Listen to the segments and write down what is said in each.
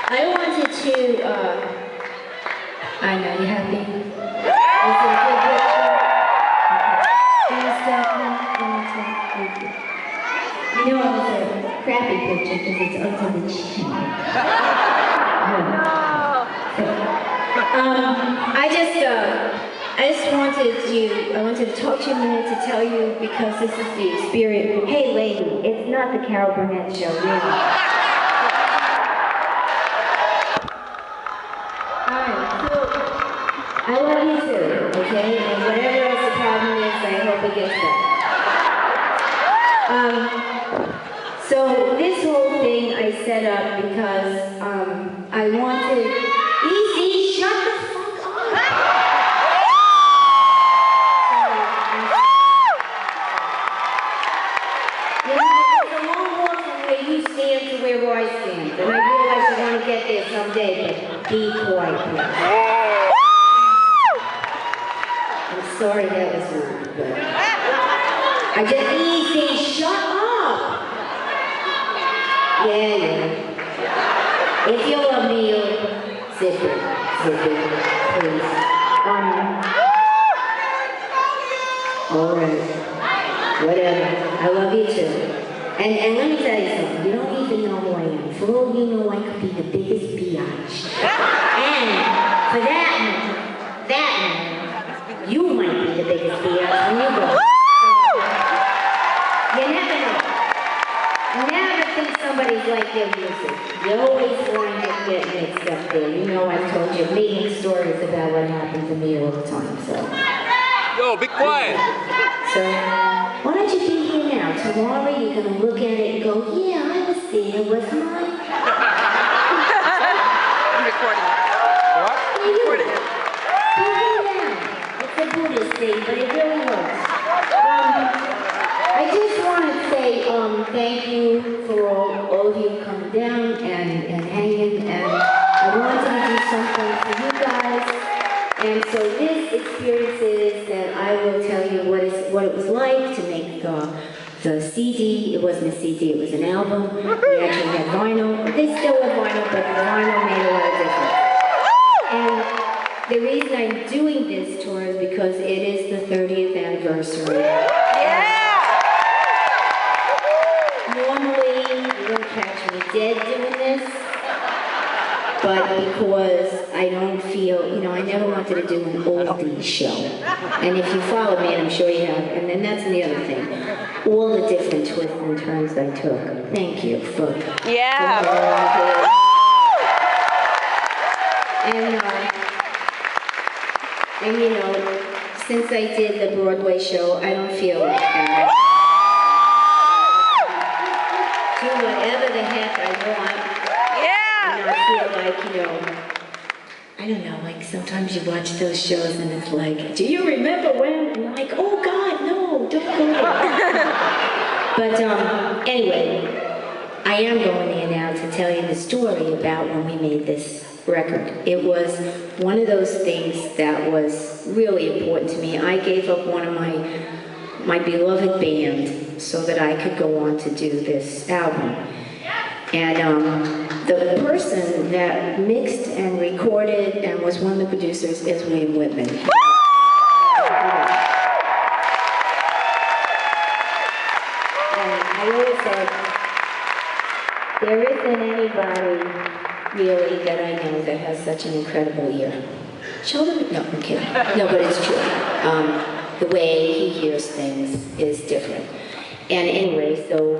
I wanted to, I know, you happy? You know, it was a crappy picture because it's up to the chin. I wanted to talk to you a minute to tell you, because this is the experience. Hey lady, it's not the Carol Burnett show, really. Alright, so I love you too, okay? And whatever else the problem is, I hope it gets better. So this whole thing I set up because I wanted... Easy, shut the fuck up! You know, it's a long walk from where you stand to where I stand. And I realize you want to get there someday, but be quiet, please. I'm sorry that was rude, but... I just... Easy, shut up! Yeah. If you love me, you'll... Zip it, please. Alright. Whatever. I love you too. And let me tell you something. You don't even know who I am. For all you know, I could be the biggest biatch. And for that matter, you might be the biggest biatch when you go. You never know. Never think somebody's like their music. You always want to get mixed up there. You know, I've told you amazing stories about what happened to me all the time, so. Yo, be quiet. So, why don't you be here now? Tomorrow you're going to look at it and go, yeah, I was there, wasn't I? I'm recording it. What? I'm recording it. Be here now. It's a Buddhist thing, but it really works. I just want to say thank you for all of you coming down and hanging, and I wanted to do something for you guys. And so this experience is that I will tell you what it was like to make the CD. It wasn't a CD, it was an album. We actually had vinyl. They still have vinyl, but the vinyl made a lot of difference. And the reason I'm doing this tour is because it is the 30th anniversary. Normally, you don't catch me dead doing this, but because I don't feel, you know, I never wanted to do an oldies show. And if you follow me, and I'm sure you have, and then that's the other thing, all the different twists and turns I took. Thank you for... Yeah. And you know, since I did the Broadway show, I don't feel like that. Do whatever the heck I want. Yeah. And I feel like, you know, I don't know, like sometimes you watch those shows and it's like, do you remember when? And you're like, oh God, no, don't go there. But anyway, I am going there now to tell you the story about when we made this record. It was one of those things that was really important to me. I gave up one of my beloved band so that I could go on to do this album. And the person that mixed and recorded and was one of the producers is William Whitman. And I always said, there isn't anybody really that I know that has such an incredible ear. Children? No, I'm kidding. No, but it's true. The way he hears things is different. And anyway, so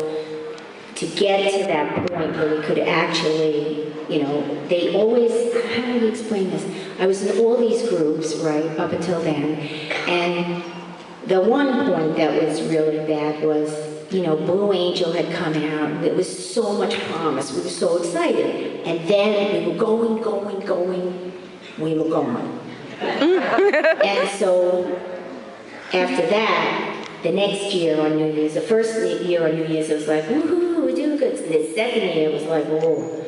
to get to that point where we could actually, you know, they always, how do you explain this? I was in all these groups, right, up until then, and the one point that was really bad was, you know, Blue Angel had come out. There was so much promise. We were so excited. And then we were going. We were gone. And so after that, the next year on New Year's, the first year on New Year's, it was like, woohoo, we're doing good. The second year, it was like, whoa.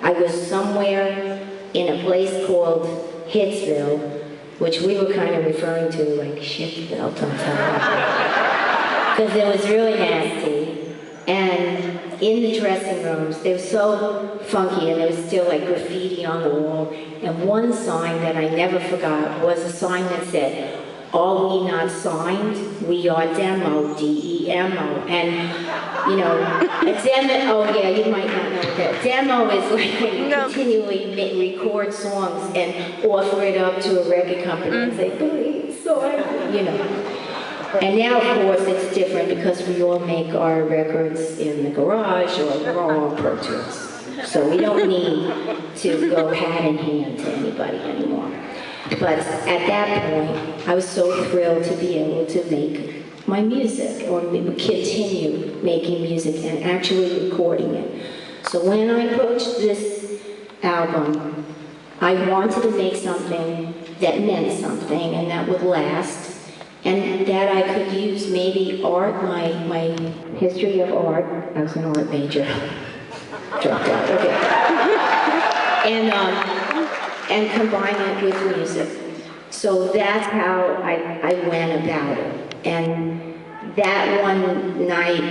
I was somewhere in a place called Hitsville which we were kind of referring to like shit belt on top, because it was really nasty. And in the dressing rooms, they were so funky, and there was still like graffiti on the wall. And one sign that I never forgot was a sign that said, "Are we not signed? We are demo, D-E-M-O." And, you know, a demo, oh yeah, you might not know that. Demo is like when you continually record songs and offer it up to a record company and say, "Please, sign," you know. And now, of course, it's different because we all make our records in the garage or we're all on Pro Tools. So we don't need to go hand in hand to anybody anymore. But at that point, I was so thrilled to be able to make my music, or continue making music and actually recording it. So when I approached this album, I wanted to make something that meant something and that would last, and that I could use maybe art, my history of art. I was an art major. Dropped out, okay. And combine it with music. So that's how I went about it. And that one night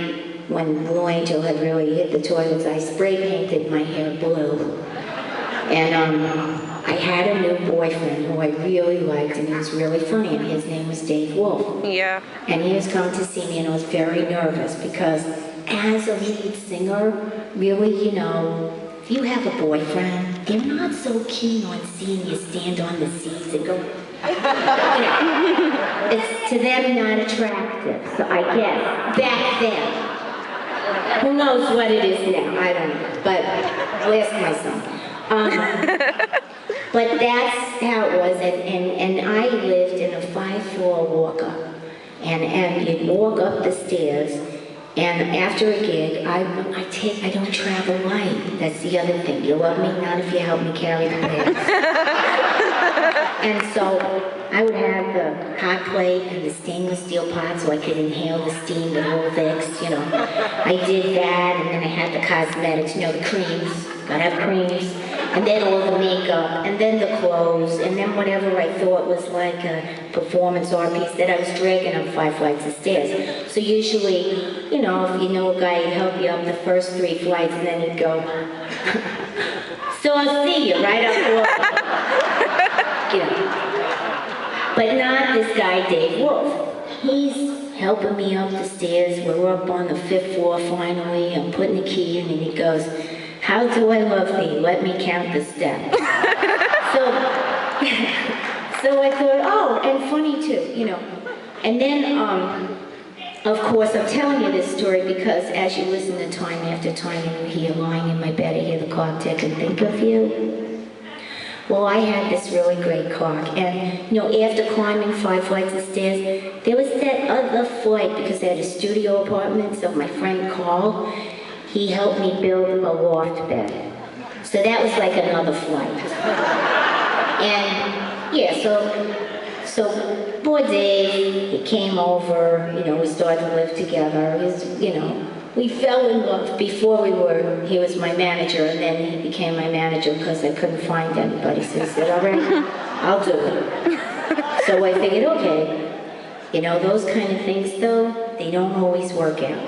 when Blue Angel had really hit the toilets, I spray painted my hair blue. And I had a new boyfriend who I really liked, and he was really funny, and his name was Dave Wolf. Yeah. And he was coming to see me, and I was very nervous because as a lead singer, really, you know, if you have a boyfriend, they're not so keen on seeing you stand on the seats and go, you know, it's to them not attractive. So I guess back then, who knows what it is now, I don't know, but I'll ask my son. But that's how it was, and I lived in a 5-floor walk-up, and you'd walk up the stairs, and after a gig, I don't travel light. That's the other thing. You love me? Not if you help me carry the bags. And so I would have the hot plate and the stainless steel pot so I could inhale the steam, the whole Vicks, you know. I did that, and then I had the cosmetics, you know, the creams. Gotta have creams. And then all the makeup, and then the clothes, and then whatever I thought was like a performance art piece that I was dragging up 5 flights of stairs. So usually, you know, if you know a guy, he'd help you up the first 3 flights, and then he'd go, "So I'll see you right up the you know. But not this guy, Dave Wolf. He's helping me up the stairs. We're up on the 5th floor finally. I'm putting the key in, and he goes, "How do I love thee? Let me count the steps." So I thought, oh, and funny too, you know. And then, of course, I'm telling you this story because as you listen to Time After Time and you hear lying in my bed, I hear the clock tick and think of you. Well, I had this really great clock, and you know, after climbing 5 flights of stairs, there was that other flight because I had a studio apartment, so my friend Carl, he helped me build a loft bed. So that was like another flight. And yeah, so poor Dave, he came over, you know, we started to live together. You know, we fell in love before he was my manager, and then he became my manager because I couldn't find anybody. So he said, "All right, I'll do it." So I figured, okay, you know, those kind of things though, they don't always work out.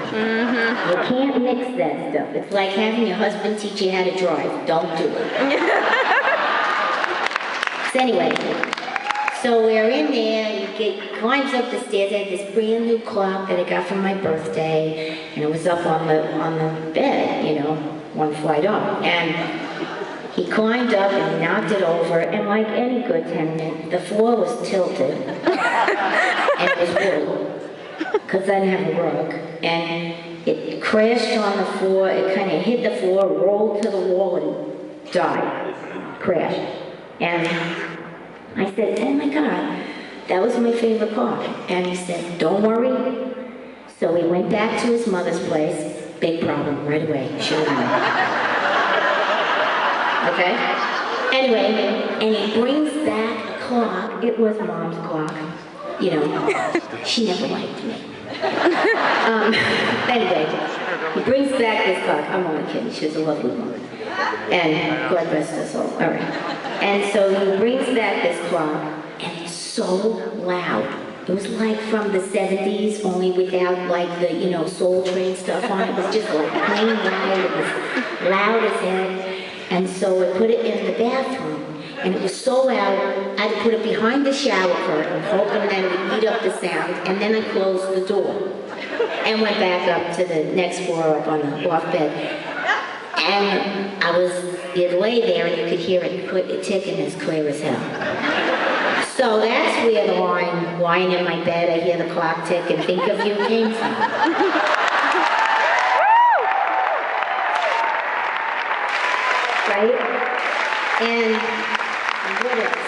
You can't mix that stuff. It's like having your husband teach you how to drive. Don't do it. So anyway, so we're in there, he climbs up the stairs. I had this brand new clock that I got for my birthday, and it was up on the bed, you know, 1 flight up. And he climbed up and he knocked it over, and like any good tenant, the floor was tilted, and it was wood, because I didn't have a rug. And it crashed on the floor, it kind of hit the floor, rolled to the wall, and died, crashed. And I said, "Oh my God, that was my favorite clock." And he said, "Don't worry." So we went back to his mother's place. Big problem right away. She would know. Okay? Anyway, and he brings back a clock. It was Mom's clock. You know, she never liked me. Anyway, he brings back this clock. I'm only kidding. She was a lovely woman. And God rest her soul. All right. And so he brings back this clock, and it's so loud. It was like from the 70s, only without like the, you know, Soul Train stuff on it. It was just like plain loud. It was loud as heck. And so I put it in the bathroom. And it was so loud, I had to put it behind the shower curtain, hoping that it would eat up the sound. And then I closed the door and went back up to the next floor up on the loft bed. And it'd lay there and you could hear it ticking as clear as hell. So that's where the line, lying in my bed, I hear the clock tick and think of you came from. Right? And what else?